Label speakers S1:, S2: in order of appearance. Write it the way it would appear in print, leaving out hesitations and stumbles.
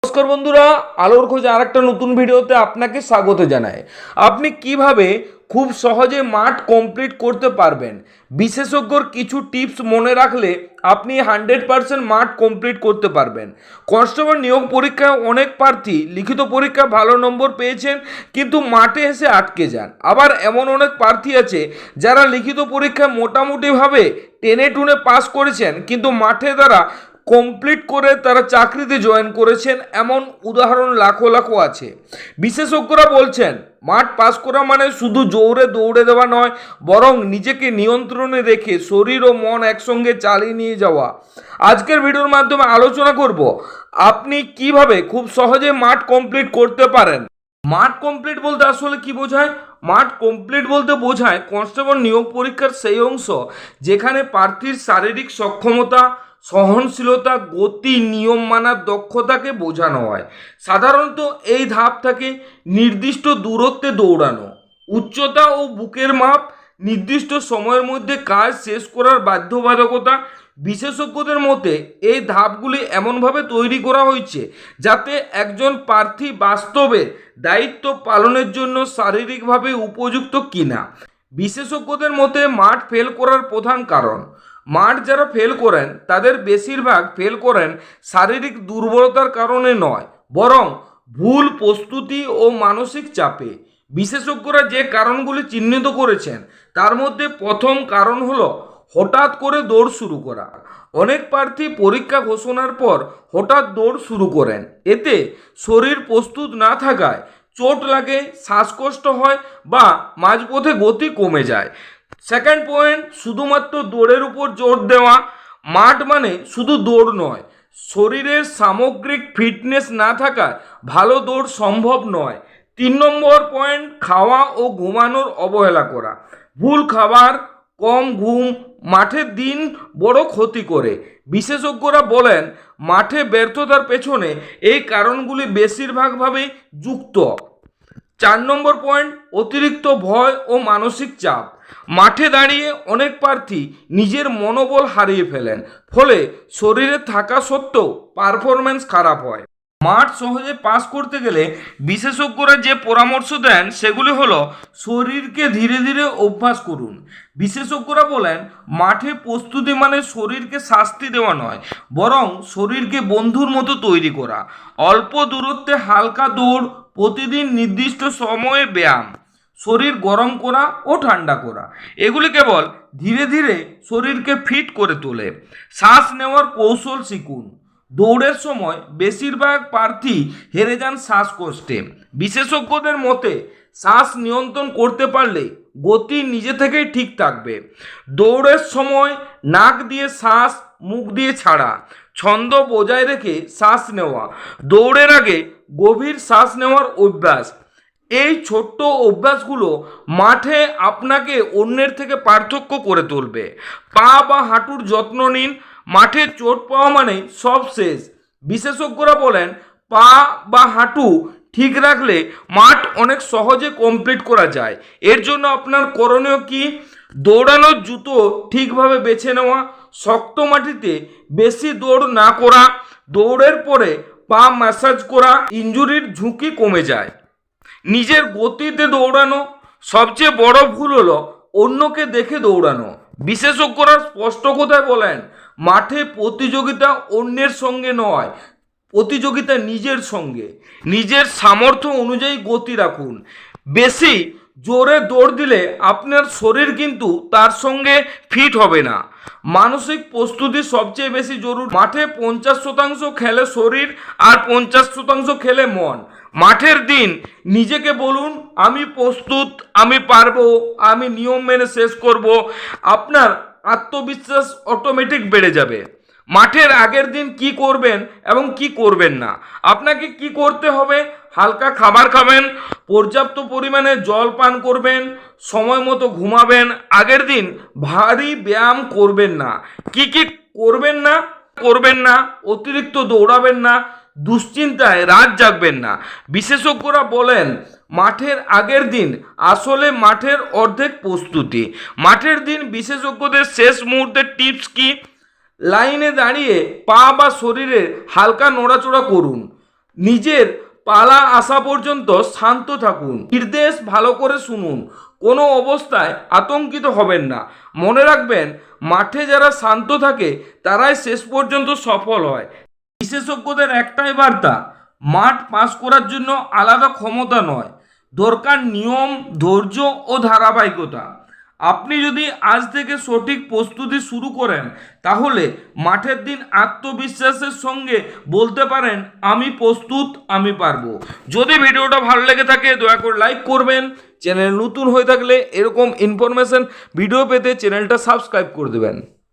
S1: নমস্কার বন্ধুরা, আলোর খোঁজে আরেকটা নতুন ভিডিওতে আপনাকে স্বাগত জানাই। আপনি কিভাবে খুব সহজে মাঠ কমপ্লিট করতে পারবেন, বিশেষজ্ঞর কিছু টিপস মনে রাখলে আপনি 100% মাঠ কমপ্লিট করতে পারবেন। কনস্টেবল নিয়োগ পরীক্ষায় অনেক প্রার্থী লিখিত পরীক্ষা ভালো নম্বর পেয়েছেন, কিন্তু মাঠে এসে আটকে যান। আবার এমন অনেক প্রার্থী আছে যারা লিখিত পরীক্ষায় মোটামুটিভাবে টেনে টুনে পাস করেছেন, কিন্তু মাঠে তারা কমপ্লিট করে তারা চাকরিতে জয়েন করেছেন। এমন উদাহরণ লাখো লাখো আছে। বিশেষজ্ঞরা বলছেন মাঠ পাস করা মানে শুধু জোরে দৌড়ে দেওয়া নয়, বরং নিজেকে নিয়ন্ত্রণে রেখে শরীর ও মন একসঙ্গে চালিয়ে নিয়ে যাওয়া। আজকের ভিডিওর মাধ্যমে আলোচনা করব আপনি কিভাবে খুব সহজে মাঠ কমপ্লিট করতে পারেন। মাঠ কমপ্লিট বলতে আসলে কি বোঝায়? মাঠ কমপ্লিট বলতে বোঝায় কনস্টেবল নিয়োগ পরীক্ষার সেই অংশ যেখানে প্রার্থীর শারীরিক সক্ষমতা, সহনশীলতা, গতি, নিয়ম মানার দক্ষতাকে বোঝানো হয়। সাধারণত এই ধাপ থাকে নির্দিষ্ট দূরত্বে দৌড়ানো, উচ্চতা ও বুকের মাপ, নির্দিষ্ট সময়ের মধ্যে কাজ শেষ করার বাধ্যবাধকতা। বিশেষজ্ঞদের মতে এই ধাপগুলি এমনভাবে তৈরি করা হয়েছে যাতে একজন প্রার্থী বাস্তবে দায়িত্ব পালনের জন্য শারীরিকভাবে উপযুক্ত কিনা। বিশেষজ্ঞদের মতে মাঠ ফেল করার প্রধান কারণ, মাঠ যারা ফেল করেন তাদের বেশিরভাগ ফেল করেন শারীরিক দুর্বলতার কারণে নয়, বরং ভুল প্রস্তুতি ও মানসিক চাপে। বিশেষজ্ঞরা যে কারণগুলি চিহ্নিত করেছেন তার মধ্যে প্রথম কারণ হলো হঠাৎ করে দৌড় শুরু করা। অনেক প্রার্থী পরীক্ষা ঘোষণার পর হঠাৎ দৌড় শুরু করেন। এতে শরীর প্রস্তুত না থাকায় চোট লাগে, শ্বাসকষ্ট হয় বা মাঝপথে গতি কমে যায়। সেকেন্ড পয়েন্ট, শুধুমাত্র দৌড়ের উপর জোর দেওয়া। মাঠ মানে শুধু দৌড় নয়, শরীরের সামগ্রিক ফিটনেস না থাকায় ভালো দৌড় সম্ভব নয়। 3 নম্বর পয়েন্ট, খাওয়া ও ঘুমানোর অবহেলা করা। ভুল খাবার, কম ঘুম মাঠের দিন বড় ক্ষতি করে। বিশেষজ্ঞরা বলেন মাঠে ব্যর্থতার পেছনে এই কারণগুলি বেশিরভাগভাবেই যুক্ত। 4 নম্বর পয়েন্ট, অতিরিক্ত ভয় ও মানসিক চাপ। মাঠে দাঁড়িয়ে অনেক প্রার্থী নিজের মনোবল হারিয়ে ফেলেন, ফলে শরীরে থাকা সত্ত্বেও পারফরম্যান্স খারাপ হয়। মাঠ সহজে পাস করতে গেলে বিশেষজ্ঞরা যে পরামর্শ দেন সেগুলি হলো শরীরকে ধীরে ধীরে অভ্যাস করুন। বিশেষজ্ঞরা বলেন মাঠে প্রস্তুতি মানে শরীরকে শাস্তি দেওয়া নয়, বরং শরীরকে বন্ধুর মতো তৈরি করা। অল্প দূরত্বে হালকা দৌড়, প্রতিদিন নির্দিষ্ট সময়ে ব্যায়াম, শরীর গরম করা ও ঠান্ডা করা, এগুলি কেবল ধীরে ধীরে শরীরকে ফিট করে তোলে। শ্বাস নেওয়ার কৌশল শিখুন। দৌড়ের সময় বেশিরভাগ প্রার্থী হেরে যান শ্বাসকষ্টে। বিশেষজ্ঞদের মতে শ্বাস নিয়ন্ত্রণ করতে পারলে গতি নিজে থেকেই ঠিক থাকবে। দৌড়ের সময় নাক দিয়ে শ্বাস, মুখ দিয়ে ছাড়া, ছন্দ বজায় রেখে শ্বাস নেওয়া। দৌড়ের আগে গভীর শ্বাস নেওয়ার অভ্যাস। এই ছোট্ট অভ্যাসগুলো মাঠে আপনাকে অন্যের থেকে পার্থক্য করে তুলবে। পা বা হাঁটুর যত্ন নিন। মাঠে চোট পাওয়া মানে সব শেষ। বিশেষজ্ঞরা বলেন পা বা হাঁটু ঠিক রাখলে মাঠ অনেক সহজে কমপ্লিট করা যায়। এর জন্য আপনার করণীয় কি? দৌড়ানোর জুতো ঠিকভাবে বেছে নেওয়া, শক্ত মাটিতে বেশি দৌড় না করা, দৌড়ের পরে পা ম্যাসাজ করা, ইনজুরির ঝুঁকি কমে যায়। নিজের গতিতে দৌড়ানো। সবচেয়ে বড় ভুল হলো অন্যকে দেখে দৌড়ানো। বিশেষজ্ঞরা স্পষ্ট কথায় বলেন মাঠে প্রতিযোগিতা অন্যের সঙ্গে নয়, প্রতিযোগিতা নিজের সঙ্গে। নিজের সামর্থ্য অনুযায়ী গতি রাখুন। বেশি জোরে দৌড় দিলে আপনার শরীর কিন্তু তার সঙ্গে ফিট হবে না। মানসিক প্রস্তুতি সবচেয়ে বেশি জরুরি। মাঠে 50% খেলে শরীর আর 50% খেলে মন। মাঠের দিন নিজেকে বলুন আমি প্রস্তুত, আমি পারবো, আমি নিয়ম মেনে শেষ করব। আপনার আত্মবিশ্বাস অটোমেটিক বেড়ে যাবে। মাঠের আগের দিন কি করবেন এবং কি করবেন না। আপনাকে কি করতে হবে? হালকা খাবার খাবেন, পর্যাপ্ত পরিমাণে জল পান করবেন, সময় মতো ঘুমাবেন। আগের দিন ভারী ব্যায়াম করবেন না। কি কি করবেন না? অতিরিক্ত দৌড়াবেন না, দুশ্চিন্তায় রাত জাগবেন না। বিশেষজ্ঞরা বলেন মাঠের আগের দিন আসলে মাঠের অর্ধেক প্রস্তুতি। মাঠের দিন বিশেষজ্ঞদের শেষ মুহূর্তের টিপস কি? লাইনে দাঁড়িয়ে পা বা শরীরে হালকা নড়াচড়া করুন। নিজের পালা আসা পর্যন্ত শান্ত থাকুন, নির্দেশ ভালো করে শুনুন, কোনো অবস্থায় আতঙ্কিত হবেন না। মনে রাখবেন, মাঠে যারা শান্ত থাকে তারাই শেষ পর্যন্ত সফল হয়। বিশেষজ্ঞদের একটাই বার্তা, মাঠ পাস করার জন্য আলাদা ক্ষমতা নয়, দরকার নিয়ম, ধৈর্য ও ধারাবাহিকতা। আপনি যদি আজ থেকে সঠিক প্রস্তুতি শুরু করেন, তাহলে মাঠের দিন আত্মবিশ্বাসের সঙ্গে বলতে পারেন, আমি প্রস্তুত, আমি পারবো। যদি ভিডিওটা ভালো লেগে থাকে দয়া করে লাইক করবেন, চ্যানেল নতুন হয়ে থাকলে এরকম ইনফরমেশন ভিডিও পেতে চ্যানেলটা সাবস্ক্রাইব করে দেবেন।